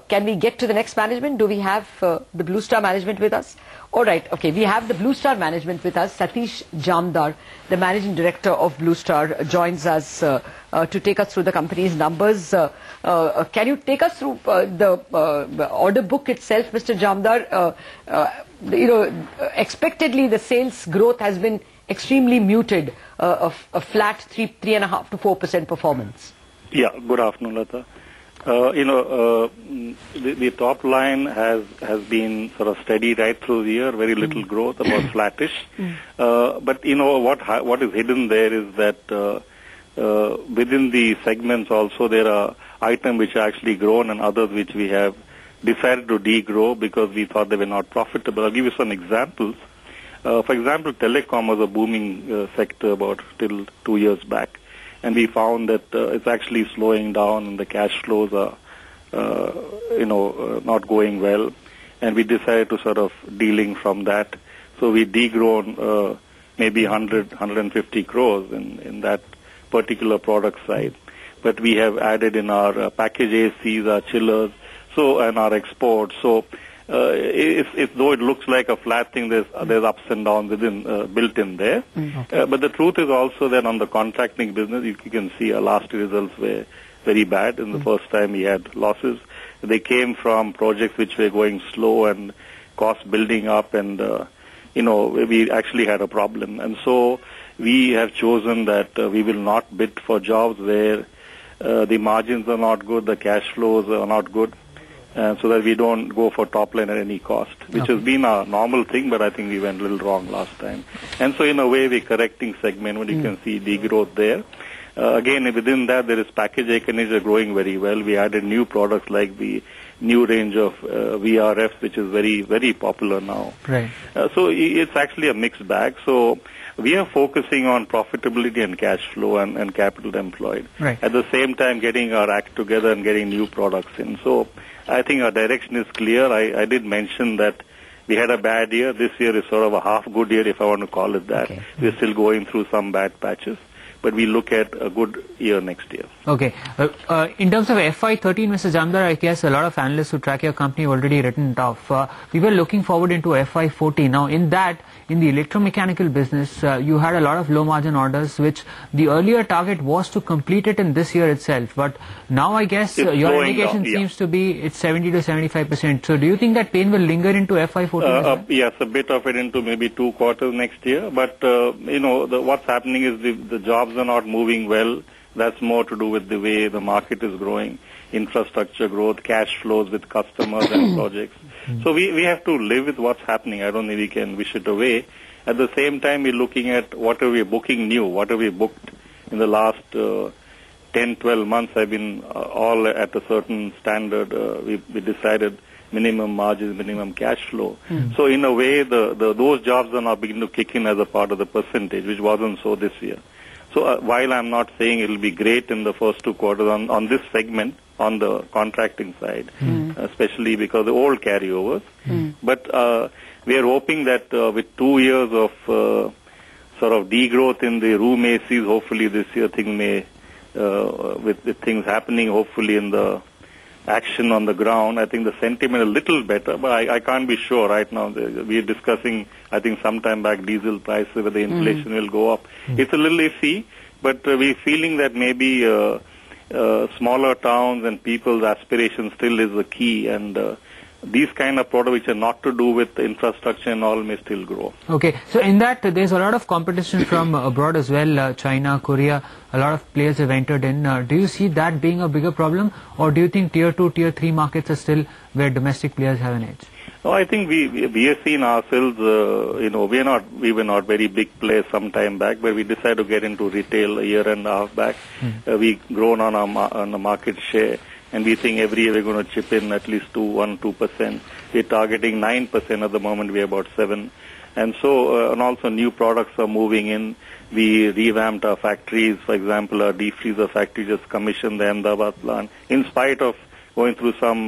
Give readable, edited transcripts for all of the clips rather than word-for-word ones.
Can we get to the next management? Do we have the Blue Star management with us? All right, okay, we have the Blue Star management with us. Satish Jamdar, the managing director of Blue Star, joins us to take us through the company's numbers. Can you take us through the order book itself, Mr. Jamdar? Expectedly the sales growth has been extremely muted, a flat 3.5% to 4% performance. Yeah, good afternoon, Lata. The top line has been sort of steady right through the year, very little growth, about flattish. But what is hidden there is that within the segments also there are items which are actually grown and others which we have decided to degrow because we thought they were not profitable. I'll give you some examples. For example, telecom was a booming sector about till 2 years back. And we found that it's actually slowing down and the cash flows are, not going well. And we decided to sort of dealing from that. So we degrown maybe 150 crores in that particular product side. But we have added in our package ACs, our chillers, and our exports. So though it looks like a flat thing, there's ups and downs within built in there. Okay. But the truth is also that on the contracting business, you can see our last results were very bad. In the first time we had losses. They came from projects which were going slow and cost building up, and we actually had a problem. And so we have chosen that we will not bid for jobs where the margins are not good, the cash flows are not good. So that we don't go for top line at any cost, which has been a normal thing, but I think we went a little wrong last time. And so in a way, we're correcting segment when you can see degrowth there. Again, within that, there is package air conditioner growing very well. We added new products like the new range of VRFs, which is very, very popular now. Right. So it's actually a mixed bag. So we are focusing on profitability and cash flow and capital employed. Right. At the same time, getting our act together and getting new products in. So I think our direction is clear. I did mention that we had a bad year. This year is sort of a half good year, if I want to call it that. Okay. We're still going through some bad patches, but we look at a good year next year. Okay. In terms of FY13, Mr. Jamdar, I guess a lot of analysts who track your company have already written it off. We were looking forward into FY14. Now, in the electromechanical business, you had a lot of low-margin orders, which the earlier target was to complete it in this year itself. But now, I guess, your indication seems to be it's 70 to 75%. So do you think that pain will linger into FY14? Yes, a bit of it into maybe 2 quarters next year. But, what's happening is the jobs are not moving well. That's more to do with the way the market is growing, infrastructure growth, cash flows with customers and projects. So we have to live with what's happening. I don't think we can wish it away. At the same time, we're looking at what are we booking new, what have we booked in the last 10, 12 months. I've been all at a certain standard. We decided minimum margins, minimum cash flow. So in a way, those jobs are now beginning to kick in as a part of the percentage, which wasn't so this year. So while I'm not saying it will be great in the first 2 quarters on this segment, on the contracting side, especially because the old carryovers, but we are hoping that with 2 years of sort of degrowth in the room ACs, hopefully this year thing may, with things happening, hopefully in the action on the ground, I think the sentiment a little better, but I can't be sure right now. We are discussing, I think sometime back, diesel prices, whether the inflation will go up. It's a little iffy, but we're feeling that maybe smaller towns and people's aspirations still is the key, and these kind of products which are not to do with infrastructure and all may still grow. Okay, so in that there's a lot of competition from abroad as well, China, Korea, a lot of players have entered in. Do you see that being a bigger problem, or do you think tier 2, tier 3 markets are still where domestic players have an edge? No, I think we have seen ourselves, we were not very big players some time back, but we decided to get into retail a year and a half back. We grown on the market share. And we think every year we're going to chip in at least 2%. We're targeting 9% at the moment. We're about 7%. And so, and also new products are moving in. We revamped our factories. For example, our deep freezer factory just commissioned the Ahmedabad plant. In spite of going through some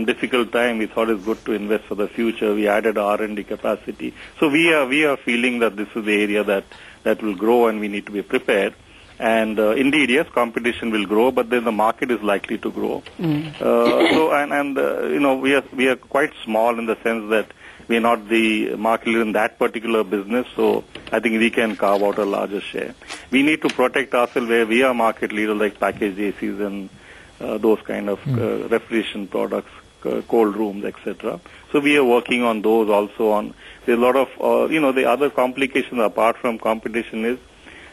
difficult time, we thought it's good to invest for the future. We added R&D capacity. So we are feeling that this is the area that will grow, and we need to be prepared. And indeed, yes, competition will grow, but then the market is likely to grow. We are quite small in the sense that we are not the market leader in that particular business, so I think we can carve out a larger share. We need to protect ourselves where we are market leader, like packaged ACs and those kind of refrigeration products, cold rooms, etc. So we are working on those also. There's a lot of, the other complications apart from competition is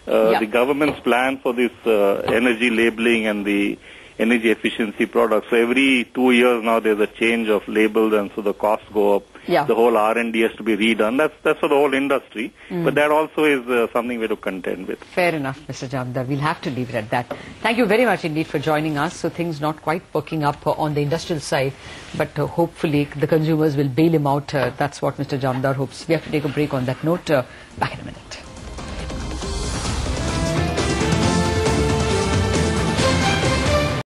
the government's plan for this energy labeling and the energy efficiency products. So every 2 years now there's a change of labels, and so the costs go up. Yeah. The whole R&D has to be redone. That's for the whole industry. But that also is something we have to contend with. Fair enough, Mr. Jamdar. We'll have to leave it at that. Thank you very much indeed for joining us. So things not quite working up on the industrial side, but hopefully the consumers will bail him out. That's what Mr. Jamdar hopes. We have to take a break on that note. Back in a minute.